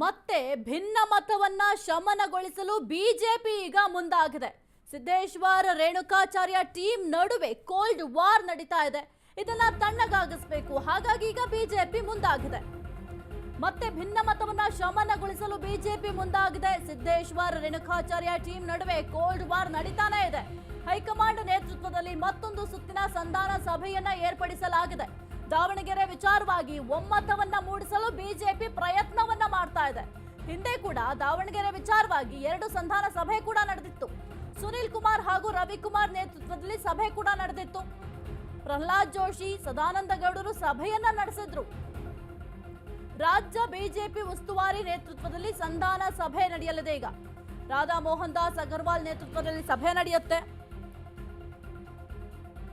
ಮತ್ತೆ ಭಿನ್ನ ಮತವನ್ನ ಶಮನಗೊಳಿಸಲು ಬಿಜೆಪಿ ಈಗ ಮುಂದಾಗಿದೆ. ಸಿದ್ದೇಶ್ವರ ರೇಣುಕಾಚಾರ್ಯ ಟೀಮ್ ನಡುವೆ ಕೋಲ್ಡ್ ವಾರ್ ನಡೀತಾ ಇದೆ. ಇದನ್ನ ತಣ್ಣಗಾಗಿಸಬೇಕು. ಹಾಗಾಗಿ ಈಗ ಬಿಜೆಪಿ ಮುಂದಾಗಿದೆ. ಮತ್ತೆ ಭಿನ್ನ ಮತವನ್ನ ಶಮನಗೊಳಿಸಲು ಬಿಜೆಪಿ ಮುಂದಾಗಿದೆ. ಸಿದ್ದೇಶ್ವರ ರೇಣುಕಾಚಾರ್ಯ ಟೀಮ್ ನಡುವೆ ಕೋಲ್ಡ್ ವಾರ್ ನಡೀತಾನೆ ಇದೆ. ಹೈಕಮಾಂಡ್ ನೇತೃತ್ವದಲ್ಲಿ ಮತ್ತೊಂದು ಸುತ್ತಿನ ಸಂಧಾನ ಸಭೆಯನ್ನ ಏರ್ಪಡಿಸಲಾಗಿದೆ. ದಾವಣಗೆರೆ ವಿಚಾರವಾಗಿ ಒಮ್ಮತವನ್ನ ಮೂಡಿಸಲು ಬಿಜೆಪಿ ಪ್ರಯತ್ನವನ್ನ ಮಾಡ್ತಾ ಇದೆ. ಹಿಂದೆ ಕೂಡ ದಾವಣಗೆರೆ ವಿಚಾರವಾಗಿ 2 ಸಂಧಾನ ಸಭೆ ಕೂಡ ನಡೆದಿತ್ತು. ಸುನಿಲ್ ಕುಮಾರ್ ಹಾಗೂ ರವಿಕುಮಾರ್ ನೇತೃತ್ವದಲ್ಲಿ ಸಭೆ ಕೂಡ ನಡೆದಿತ್ತು. ಪ್ರಹ್ಲಾದ್ ಜೋಶಿ, ಸದಾನಂದ ಗೌಡರು ಸಭೆಯನ್ನ ನಡೆಸಿದ್ರು. ರಾಜ್ಯ ಬಿಜೆಪಿ ಉಸ್ತುವಾರಿ ನೇತೃತ್ವದಲ್ಲಿ ಸಂಧಾನ ಸಭೆ ನಡೆಯಲಿದೆ. ಈಗ ರಾಧಾ ಮೋಹನ್ ದಾಸ್ ಅಗರ್ವಾಲ್ ನೇತೃತ್ವದಲ್ಲಿ ಸಭೆ ನಡೆಯುತ್ತೆ.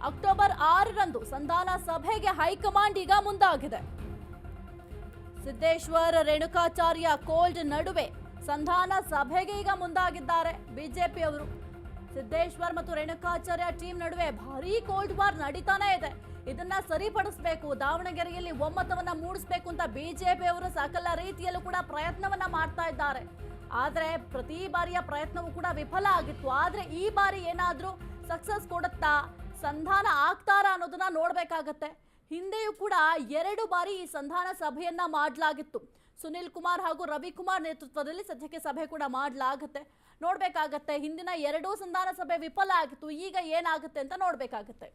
ಅಕ್ಟೋಬರ್ 6ರಂದು ಸಂಧಾನ ಸಭೆಗೆ ಹೈಕಮಾಂಡ್ ಈಗ ಮುಂದಾಗಿದೆ. ಸಿದ್ದೇಶ್ವರ ರೇಣುಕಾಚಾರ್ಯ ಕೋಲ್ಡ್ ನಡುವೆ ಸಂಧಾನ ಸಭೆಗೆ ಈಗ ಮುಂದಾಗಿದ್ದಾರೆ ಬಿಜೆಪಿ ಅವರು. ಸಿದ್ದೇಶ್ವರ್ ಮತ್ತು ರೇಣುಕಾಚಾರ್ಯ ಟೀಮ್ ನಡುವೆ ಭಾರೀ ಕೋಲ್ಡ್ ವಾರ್ ನಡೀತಾನೆ ಇದೆ. ಇದನ್ನ ಸರಿಪಡಿಸಬೇಕು, ದಾವಣಗೆರೆಯಲ್ಲಿ ಒಮ್ಮತವನ್ನ ಮೂಡಿಸಬೇಕು ಅಂತ ಬಿಜೆಪಿ ಅವರು ಸಕಲ ರೀತಿಯಲ್ಲೂ ಕೂಡ ಪ್ರಯತ್ನವನ್ನ ಮಾಡ್ತಾ ಇದ್ದಾರೆ. ಆದ್ರೆ ಪ್ರತಿ ಬಾರಿಯ ಪ್ರಯತ್ನವೂ ಕೂಡ ವಿಫಲ ಆಗಿತ್ತು. ಆದ್ರೆ ಈ ಬಾರಿ ಏನಾದ್ರೂ ಸಕ್ಸಸ್ ಕೊಡುತ್ತಾ, ಸಂಧಾನ ಆಗ್ತಾರಾ ಅನ್ನೋದನ್ನ ನೋಡ್ಬೇಕಾಗತ್ತೆ. ಹಿಂದೆಯೂ ಕೂಡ 2 ಬಾರಿ ಈ ಸಂಧಾನ ಸಭೆಯನ್ನ ಮಾಡಲಾಗಿತ್ತು. ಸುನಿಲ್ ಕುಮಾರ್ ಹಾಗೂ ರವಿಕುಮಾರ್ ನೇತೃತ್ವದಲ್ಲಿ ಸದ್ಯಕ್ಕೆ ಸಭೆ ಕೂಡ ಮಾಡಲಾಗುತ್ತೆ. ನೋಡ್ಬೇಕಾಗತ್ತೆ. ಹಿಂದಿನ 2 ಸಂಧಾನ ಸಭೆ ವಿಫಲ ಆಗಿತ್ತು. ಈಗ ಏನಾಗುತ್ತೆ ಅಂತ ನೋಡ್ಬೇಕಾಗತ್ತೆ.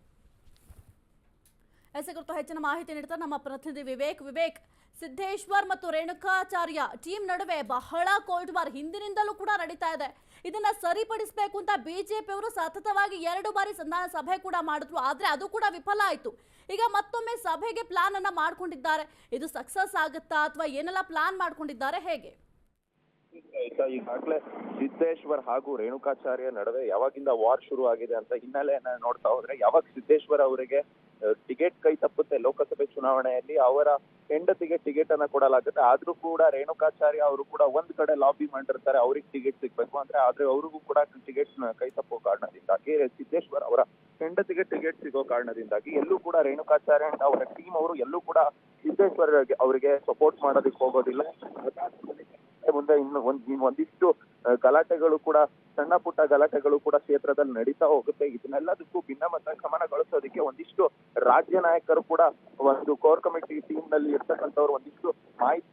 ಎಸ್ ಕುರಿತು ಹೆಚ್ಚಿನ ಮಾಹಿತಿ ನೀಡ್ತಾರೆ ನಮ್ಮ ಪ್ರತಿನಿಧಿ ವಿವೇಕ್. ಸಿದ್ದೇಶ್ವರ್ ಮತ್ತು ರೇಣುಕಾಚಾರ್ಯ ಟೀಮ್ ನಡುವೆ ಬಹಳ ಕೋಲ್ಡ್ ವಾರ್ ಹಿಂದಿನಿಂದಲೂ ಕೂಡ ನಡೀತಾ ಇದೆ. ಇದನ್ನ ಸರಿಪಡಿಸಬೇಕು ಅಂತ ಬಿಜೆಪಿ ಅವರು ಸತತವಾಗಿ 2 ಬಾರಿ ಸಂಧಾನ ಸಭೆ ಕೂಡ ಮಾಡಿದ್ರು. ಆದ್ರೆ ಅದು ಕೂಡ ವಿಫಲ ಆಯ್ತು. ಈಗ ಮತ್ತೊಮ್ಮೆ ಸಭೆಗೆ ಪ್ಲಾನ್ ಅನ್ನ ಮಾಡ್ಕೊಂಡಿದ್ದಾರೆ. ಇದು ಸಕ್ಸಸ್ ಆಗುತ್ತಾ ಅಥವಾ ಏನೆಲ್ಲ ಪ್ಲಾನ್ ಮಾಡ್ಕೊಂಡಿದ್ದಾರೆ, ಹೇಗೆ? ಈಗಾಗಲೇ ಸಿದ್ದೇಶ್ವರ್ ಹಾಗೂ ರೇಣುಕಾಚಾರ್ಯ ನಡುವೆ ಯಾವಾಗಿಂದ ವಾರ್ ಶುರು ಆಗಿದೆ ಅಂತ ಹಿನ್ನೆಲೆಯನ್ನ ನೋಡ್ತಾ ಹೋದ್ರೆ, ಯಾವಾಗ ಸಿದ್ದೇಶ್ವರ್ ಅವರಿಗೆ ಟಿಕೆಟ್ ಕೈ ತಪ್ಪುತ್ತೆ ಲೋಕಸಭೆ ಚುನಾವಣೆಯಲ್ಲಿ, ಅವರ ಹೆಂಡತಿಗೆ ಟಿಕೆಟ್ ಅನ್ನ ಕೊಡಲಾಗುತ್ತೆ. ಆದ್ರೂ ಕೂಡ ರೇಣುಕಾಚಾರ್ಯ ಅವರು ಕೂಡ ಒಂದ್ ಕಡೆ ಲಾಬಿ ಮಾಡಿರ್ತಾರೆ ಅವ್ರಿಗೆ ಟಿಕೆಟ್ ಸಿಗ್ಬೇಕು ಅಂದ್ರೆ. ಆದ್ರೆ ಅವ್ರಿಗೂ ಕೂಡ ಟಿಕೆಟ್ ಕೈ ತಪ್ಪೋ ಕಾರಣದಿಂದಾಗಿ, ಸಿದ್ದೇಶ್ವರ್ ಅವರ ಹೆಂಡತಿಗೆ ಟಿಕೆಟ್ ಸಿಗೋ ಕಾರಣದಿಂದಾಗಿ ಎಲ್ಲೂ ಕೂಡ ರೇಣುಕಾಚಾರ್ಯ ಅವರ ಟೀಮ್ ಅವರು ಎಲ್ಲೂ ಕೂಡ ಸಿದ್ದೇಶ್ವರ್ ಅವರಿಗೆ ಸಪೋರ್ಟ್ ಮಾಡೋದಕ್ಕೆ ಹೋಗೋದಿಲ್ಲ. ಮುಂದೆ ಇನ್ನು ಒಂದಿಷ್ಟು ಗಲಾಟೆಗಳು ಕೂಡ, ಸಣ್ಣ ಪುಟ್ಟ ಗಲಾಟೆಗಳು ಕೂಡ ಕ್ಷೇತ್ರದಲ್ಲಿ ನಡೀತಾ ಹೋಗುತ್ತೆ. ಇದನ್ನೆಲ್ಲದಕ್ಕೂ ಭಿನ್ನಮತ ಶಮನಗೊಳಿಸೋದಕ್ಕೆ ಒಂದಿಷ್ಟು ರಾಜ್ಯ ನಾಯಕರು ಕೂಡ ಒಂದು ಕೋರ್ ಕಮಿಟಿ ಟೀಮ್ ನಲ್ಲಿ ಇರ್ತಕ್ಕಂಥವ್ರು ಒಂದಿಷ್ಟು ಮಾಹಿತಿ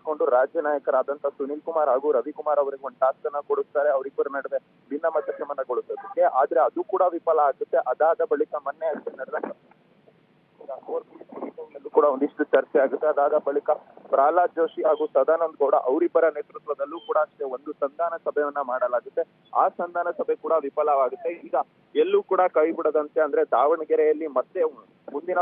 ಕೊಂಡು ರಾಜ್ಯ ನಾಯಕರಾದಂತ ಸುನಿಲ್ ಕುಮಾರ್ ಹಾಗೂ ರವಿಕುಮಾರ್ ಅವರಿಗೆ ಒಂದು ಟಾಸ್ಕ್ ಅನ್ನ ಕೊಡಿಸ್ತಾರೆ ಅವರಿಬ್ಬರ ನಡುವೆ ಭಿನ್ನಮತ ಶಮನಗೊಳಿಸೋದಕ್ಕೆ. ಆದ್ರೆ ಅದು ಕೂಡ ವಿಫಲ ಆಗುತ್ತೆ. ಅದಾದ ಬಳಿಕ ಮೊನ್ನೆ ನಡೆದ ಕೂಡ ಒಂದಿಷ್ಟು ಚರ್ಚೆ ಆಗುತ್ತೆ. ಅದಾದ ಬಳಿಕ ಪ್ರಹ್ಲಾದ್ ಜೋಶಿ ಹಾಗೂ ಸದಾನಂದ ಗೌಡ ಅವರಿಬ್ಬರ ನೇತೃತ್ವದಲ್ಲೂ ಕೂಡ ಅಷ್ಟೇ ಒಂದು ಸಂಧಾನ ಸಭೆಯನ್ನ ಮಾಡಲಾಗುತ್ತೆ. ಆ ಸಂಧಾನ ಸಭೆ ಕೂಡ ವಿಫಲವಾಗುತ್ತೆ. ಈಗ ಎಲ್ಲೂ ಕೂಡ ಕೈ ಬಿಡದಂತೆ, ಅಂದ್ರೆ ದಾವಣಗೆರೆಯಲ್ಲಿ ಮತ್ತೆ ಮುಂದಿನ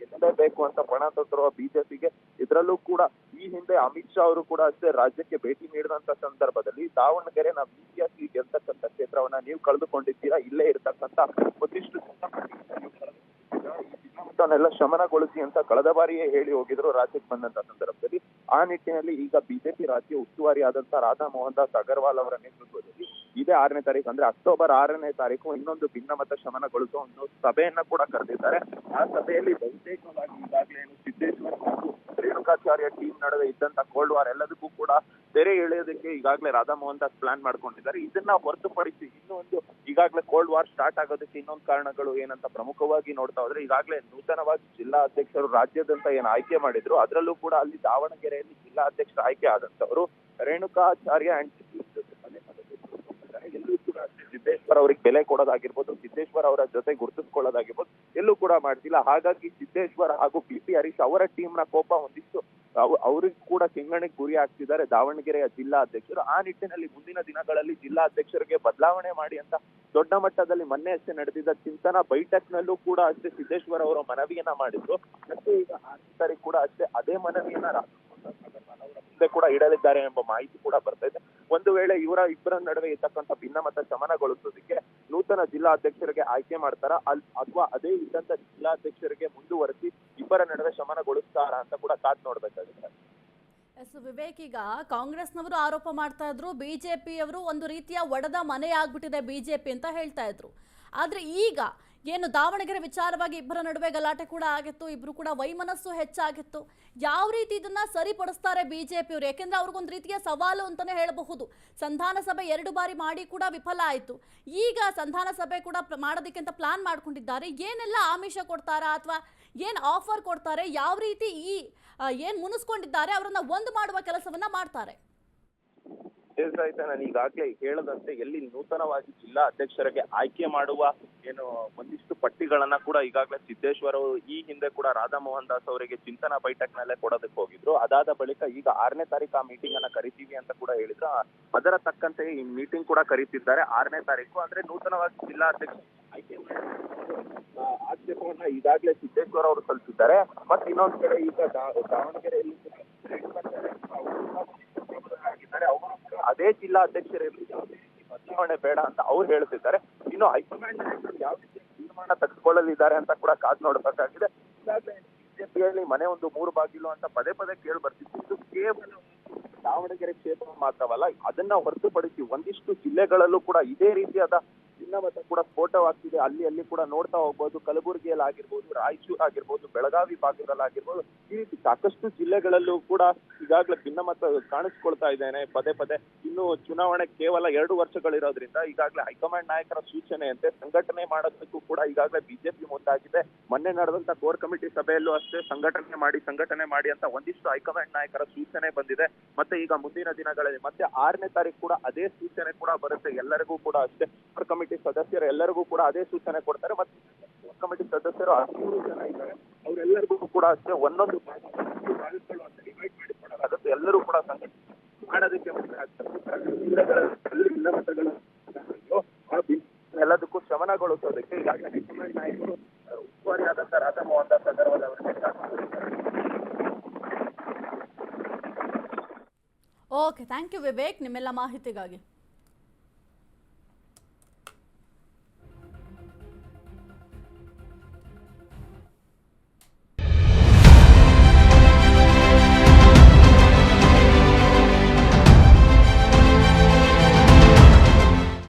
ಗೆಲ್ಲಬೇಕು ಅಂತ ಪಣ ತೊಟ್ಟಿರುವ ಬಿಜೆಪಿಗೆ, ಇದರಲ್ಲೂ ಕೂಡ ಈ ಹಿಂದೆ ಅಮಿತ್ ಶಾ ಅವರು ಕೂಡ ಅಷ್ಟೇ ರಾಜ್ಯಕ್ಕೆ ಭೇಟಿ ನೀಡಿದಂತ ಸಂದರ್ಭದಲ್ಲಿ ದಾವಣಗೆರೆ ನಾವು ಈಸಿಯಾಗಿ ಗೆಲ್ತಕ್ಕಂಥ ಕ್ಷೇತ್ರವನ್ನ ನೀವು ಕಳೆದುಕೊಂಡಿದ್ದೀರಾ, ಇಲ್ಲೇ ಇರ್ತಕ್ಕಂಥ ಒಂದಿಷ್ಟು ಎಲ್ಲ ಶಮನಗೊಳಿಸಿ ಅಂತ ಕಳೆದ ಬಾರಿಯೇ ಹೇಳಿ ಹೋಗಿದ್ರು ರಾಜ್ಯಕ್ಕೆ ಬಂದಂತ ಸಂದರ್ಭದಲ್ಲಿ. ಆ ನಿಟ್ಟಿನಲ್ಲಿ ಈಗ ಬಿಜೆಪಿ ರಾಜ್ಯ ಉಸ್ತುವಾರಿ ಆದಂತ ರಾಧಾ ಮೋಹನ್ ದಾಸ್ ಅಗರ್ವಾಲ್ ಅವರ ನೇತೃತ್ವದಲ್ಲಿ ಇದೇ 6ನೇ ತಾರೀಕು, ಅಂದ್ರೆ ಅಕ್ಟೋಬರ್ 6ನೇ ತಾರೀಕು ಇನ್ನೊಂದು ಭಿನ್ನಮತ ಶಮನಗೊಳಿಸುವ ಒಂದು ಸಭೆಯನ್ನ ಕೂಡ ಕರೆದಿದ್ದಾರೆ. ಆ ಸಭೆಯಲ್ಲಿ ಬಹುತೇಕವಾಗಿ ಈಗಾಗಲೇ ಏನು ಸಿದ್ದೇಶ್ವರ್ ಹಾಗೂ ರೇಣುಕಾಚಾರ್ಯ ಟೀಮ್ ನಡುವೆ ಇದ್ದಂತ ಕೋಲ್ಡ್ ವಾರ್ ಎಲ್ಲದಕ್ಕೂ ಕೂಡ ತೆರೆ ಎಳೆಯೋದಕ್ಕೆ ಈಗಾಗಲೇ ರಾಧಾ ಮೋಹನ್ ದಾಸ್ ಪ್ಲಾನ್ ಮಾಡ್ಕೊಂಡಿದ್ದಾರೆ. ಇದನ್ನ ಹೊರತುಪಡಿಸಿ ಇನ್ನೊಂದು ಈಗಾಗಲೇ ಕೋಲ್ಡ್ ವಾರ್ ಸ್ಟಾರ್ಟ್ ಆಗೋದಕ್ಕೆ ಇನ್ನೊಂದು ಕಾರಣಗಳು ಏನಂತ ಪ್ರಮುಖವಾಗಿ ನೋಡ್ತಾ ಹೋದ್ರೆ, ಈಗಾಗಲೇ ನೂತನವಾಗಿ ಜಿಲ್ಲಾ ಅಧ್ಯಕ್ಷರು ರಾಜ್ಯದಂತ ಏನು ಆಯ್ಕೆ ಮಾಡಿದ್ರು, ಅದರಲ್ಲೂ ಕೂಡ ಅಲ್ಲಿ ದಾವಣಗೆರೆಯಲ್ಲಿ ಜಿಲ್ಲಾ ಅಧ್ಯಕ್ಷರ ಆಯ್ಕೆ ಆದಂತವರು ರೇಣುಕಾಚಾರ್ಯ ಅಂಡ್ ಎಲ್ಲೂ ಕೂಡ ಸಿದ್ದೇಶ್ವರ್ ಅವ್ರಿಗೆ ಬೆಲೆ ಕೊಡೋದಾಗಿರ್ಬೋದು, ಸಿದ್ದೇಶ್ವರ್ ಅವರ ಜೊತೆ ಗುರುತಿಸ್ಕೊಳ್ಳೋದಾಗಿರ್ಬೋದು ಎಲ್ಲೂ ಕೂಡ ಮಾಡ್ತಿಲ್ಲ. ಹಾಗಾಗಿ ಸಿದ್ದೇಶ್ವರ್ ಹಾಗೂ ಪಿ ಹರೀಶ್ ಅವರ ಟೀಮ್ ನ ಕೋಪ ಒಂದಿಷ್ಟು ಅವ್ರಿಗೆ ಕೂಡ ಕೆಂಗಣಿಗೆ ಗುರಿ ಆಗ್ತಿದ್ದಾರೆ ದಾವಣಗೆರೆಯ ಜಿಲ್ಲಾ ಅಧ್ಯಕ್ಷರು. ಆ ನಿಟ್ಟಿನಲ್ಲಿ ಮುಂದಿನ ದಿನಗಳಲ್ಲಿ ಜಿಲ್ಲಾ ಅಧ್ಯಕ್ಷರಿಗೆ ಬದಲಾವಣೆ ಮಾಡಿ ಅಂತ ದೊಡ್ಡ ಮಟ್ಟದಲ್ಲಿ ಮೊನ್ನೆ ಅಷ್ಟೇ ನಡೆದಿದ್ದ ಚಿಂತನಾ ಬೈಠಕ್ನಲ್ಲೂ ಕೂಡ ಅಷ್ಟೇ ಸಿದ್ದೇಶ್ವರ್ ಅವರ ಮನವಿಯನ್ನ ಮಾಡಿದ್ರು. ಮತ್ತೆ ಈಗ 6ನೇ ತಾರೀಕು ಕೂಡ ಅಷ್ಟೇ ಅದೇ ಮನವಿಯನ್ನ ಮುಂದೆ ಕೂಡ ಇಡಲಿದ್ದಾರೆ ಎಂಬ ಮಾಹಿತಿ ಕೂಡ ಬರ್ತಾ ಇದೆ. ಒಂದು ವೇಳೆ ಇವರ ಇಬ್ಬರ ನಡುವೆ ಇರ್ತಕ್ಕಂಥ ಭಿನ್ನಮತ ಶಮನಗೊಳಿಸೋದಕ್ಕೆ ನೂತನ ಜಿಲ್ಲಾ ಅಧ್ಯಕ್ಷರಿಗೆ ಆಯ್ಕೆ ಮಾಡ್ತಾರ ಅಥವಾ ಅದೇ ಇದ್ದಂತ ಜಿಲ್ಲಾ ಅಧ್ಯಕ್ಷರಿಗೆ ಮುಂದುವರೆಸಿ ಇಬ್ಬರ ನಡುವೆ ಶಮನಗೊಳಿಸ್ತಾರ ಅಂತ ಕೂಡ ಕಾದ್ ನೋಡ್ಬೇಕಾಗುತ್ತೆ. ಎಸ್ ವಿವೇಕ್, ಈಗ ಕಾಂಗ್ರೆಸ್ನವರು ಆರೋಪ ಮಾಡ್ತಾ ಇದ್ರು, ಬಿಜೆಪಿಯವರು ಒಂದು ರೀತಿಯ ಒಡೆದ ಮನೆ ಆಗ್ಬಿಟ್ಟಿದೆ ಬಿಜೆಪಿ ಅಂತ ಹೇಳ್ತಾ ಇದ್ರು. ಆದ್ರೆ ಈಗ ಏನು ದಾವಣಗೆರೆ ವಿಚಾರವಾಗಿ ಇಬ್ಬರ ನಡುವೆ ಗಲಾಟೆ ಕೂಡ ಆಗಿತ್ತು, ಇಬ್ರು ಕೂಡ ವೈಮನಸ್ಸು ಹೆಚ್ಚಾಗಿತ್ತು. ಯಾವ ರೀತಿ ಇದನ್ನ ಸರಿಪಡಿಸ್ತಾರೆ ಬಿಜೆಪಿಯವರು? ಯಾಕೆಂದ್ರೆ ಅವ್ರಿಗೊಂದು ರೀತಿಯ ಸವಾಲು ಅಂತಾನೆ ಹೇಳಬಹುದು. ಸಂಧಾನ ಸಭೆ 2 ಬಾರಿ ಮಾಡಿ ಕೂಡ ವಿಫಲ ಆಯಿತು. ಈಗ ಸಂಧಾನ ಸಭೆ ಕೂಡ ಮಾಡೋದಕ್ಕೆ ಅಂತ ಪ್ಲಾನ್ ಮಾಡ್ಕೊಂಡಿದ್ದಾರೆ. ಏನೆಲ್ಲ ಆಮಿಷ ಕೊಡ್ತಾರಾ ಅಥವಾ ಏನ್ ಆಫರ್ ಕೊಡ್ತಾರೆ? ಯಾವ ರೀತಿ ಈ ಏನ್ ಮುನಿಸ್ಕೊಂಡಿದ್ದಾರೆ ಅವರನ್ನ ಒಂದು ಮಾಡುವ ಕೆಲಸವನ್ನ ಮಾಡ್ತಾರೆ? ಆಯ್ತಾ, ನಾನು ಈಗಾಗಲೇ ಹೇಳದಂತೆ ಎಲ್ಲಿ ನೂತನವಾಗಿ ಜಿಲ್ಲಾ ಅಧ್ಯಕ್ಷರಿಗೆ ಆಯ್ಕೆ ಮಾಡುವ ಏನು ಒಂದಿಷ್ಟು ಪಟ್ಟಿಗಳನ್ನ ಕೂಡ ಈಗಾಗಲೇ ಸಿದ್ದೇಶ್ವರ್ ಅವರು ಈ ಹಿಂದೆ ಕೂಡ ರಾಧಾ ಮೋಹನ್ ದಾಸ್ ಅವರಿಗೆ ಚಿಂತನಾ ಬೈಠಕ್ನಲ್ಲೇ ಕೊಡೋದಕ್ಕೆ ಹೋಗಿದ್ರು. ಅದಾದ ಬಳಿಕ ಈಗ 6ನೇ ತಾರೀಕು ಆ ಮೀಟಿಂಗ್ ಅನ್ನ ಕರಿತೀವಿ ಅಂತ ಕೂಡ ಹೇಳಿದ್ರು. ಅದರ ತಕ್ಕಂತೆ ಈ ಮೀಟಿಂಗ್ ಕೂಡ ಕರೀತಿದ್ದಾರೆ 6ನೇ ತಾರೀಕು. ಅಂದ್ರೆ ನೂತನವಾಗಿ ಜಿಲ್ಲಾ ಅಧ್ಯಕ್ಷ ಆಯ್ಕೆ ಆಕ್ಷೇಪವನ್ನ ಈಗಾಗಲೇ ಸಿದ್ದೇಶ್ವರ್ ಅವರು ಸಲ್ಲಿಸಿದ್ದಾರೆ. ಮತ್ತೆ ಇನ್ನೊಂದ್ ಕಡೆ ಈಗ ದಾವಣಗೆರೆಯಲ್ಲಿ ಅದೇ ಜಿಲ್ಲಾ ಅಧ್ಯಕ್ಷರಲ್ಲಿ ಬದಲಾವಣೆ ಬೇಡ ಅಂತ ಅವ್ರು ಹೇಳ್ತಿದ್ದಾರೆ. ಇನ್ನು ಹೈಕಮಾಂಡ್ ಯಾವ ರೀತಿ ತೀರ್ಮಾನ ತೆಗೆದುಕೊಳ್ಳಲಿದ್ದಾರೆ ಅಂತ ಕೂಡ ಕಾದ್ ನೋಡ್ಬೇಕಾಗಿದೆ. ಈಗಾಗಲೇ ಬಿಜೆಪಿಯಲ್ಲಿ ಮನೆ ಒಂದು 3 ಬಾಗಿಲು ಅಂತ ಪದೇ ಪದೇ ಕೇಳಿ ಬರ್ತಿತ್ತು. ಇದು ಕೇವಲ ದಾವಣಗೆರೆ ಕ್ಷೇತ್ರ ಮಾತ್ರವಲ್ಲ, ಅದನ್ನ ಹೊರತುಪಡಿಸಿ ಒಂದಿಷ್ಟು ಜಿಲ್ಲೆಗಳಲ್ಲೂ ಕೂಡ ಇದೇ ರೀತಿಯಾದ ಭಿನ್ನಮತ ಕೂಡ ಸ್ಫೋಟವಾಗ್ತಿದೆ. ಅಲ್ಲಿ ಕೂಡ ನೋಡ್ತಾ ಹೋಗ್ಬೋದು. ಕಲಬುರಗಿಯಲ್ಲಿ ಆಗಿರ್ಬೋದು, ರಾಯಚೂರು ಆಗಿರ್ಬೋದು, ಬೆಳಗಾವಿ ಭಾಗದಲ್ಲಿ ಆಗಿರ್ಬೋದು, ಈ ರೀತಿ ಸಾಕಷ್ಟು ಜಿಲ್ಲೆಗಳಲ್ಲೂ ಕೂಡ ಈಗಾಗಲೇ ಭಿನ್ನಮತ ಕಾಣಿಸ್ಕೊಳ್ತಾ ಇದ್ದೇನೆ ಪದೇ ಪದೇ. ಇನ್ನು ಚುನಾವಣೆ ಕೇವಲ 2 ವರ್ಷಗಳಿರೋದ್ರಿಂದ ಈಗಾಗಲೇ ಹೈಕಮಾಂಡ್ ನಾಯಕರ ಸೂಚನೆಯಂತೆ ಸಂಘಟನೆ ಮಾಡೋದಕ್ಕೂ ಕೂಡ ಈಗಾಗಲೇ ಬಿಜೆಪಿ ಮುಂದಾಗಿದೆ. ಮೊನ್ನೆ ನಡೆದಂತ ಕೋರ್ ಕಮಿಟಿ ಸಭೆಯಲ್ಲೂ ಅಷ್ಟೇ ಸಂಘಟನೆ ಮಾಡಿ ಅಂತ ಒಂದಿಷ್ಟು ಹೈಕಮಾಂಡ್ ನಾಯಕರ ಸೂಚನೆ ಬಂದಿದೆ. ಮತ್ತೆ ಈಗ ಮುಂದಿನ ದಿನಗಳಲ್ಲಿ ಮತ್ತೆ 6ನೇ ತಾರೀಕು ಕೂಡ ಅದೇ ಸೂಚನೆ ಕೂಡ ಬರುತ್ತೆ. ಎಲ್ಲರಿಗೂ ಕೂಡ ಅಷ್ಟೇ ಕೋರ್ ಕಮಿಟಿ ಸದಸ್ಯರು ಎಲ್ಲರಿಗೂ ಕೂಡ ಅದೇ ಸೂಚನೆ ಕೊಡ್ತಾರೆ. ಮತ್ತೆ ಕೋರ್ ಕಮಿಟಿ ಸದಸ್ಯರು 13 ಜನ ಇದ್ದಾರೆ. ಅವರೆಲ್ಲರಿಗೂ ಕೂಡ ಅಷ್ಟೇ ಒಂದೊಂದು ಭಾಗಗಳು ಅಂತ ಡಿವೈಡ್ ಮಾಡಿ ಕೊಡಲಾಗುತ್ತೆ. ಎಲ್ಲರೂ ಕೂಡ ಸಂಘಟನೆ ಮಾಡೋದಕ್ಕೆ ಎಲ್ಲದಕ್ಕೂ ಶಮನಗೊಳಿಸೋದಕ್ಕೆ ಈಗಾಗಲೇ ಹೈಕಮಾಂಡ್ ನಾಯಕರು ಉಸ್ತುವಾರಿಯಾದಂತ ರಾಧಾ ಮೋಹನ್ ದಾಸ್ ಅಗರ್ವಾಲ್ ಅವರಿಗೆ. ಓಕೆ, ಥ್ಯಾಂಕ್ ಯು ವಿವೇಕ್ ನಿಮ್ಮೆಲ್ಲ ಮಾಹಿತಿಗಾಗಿ.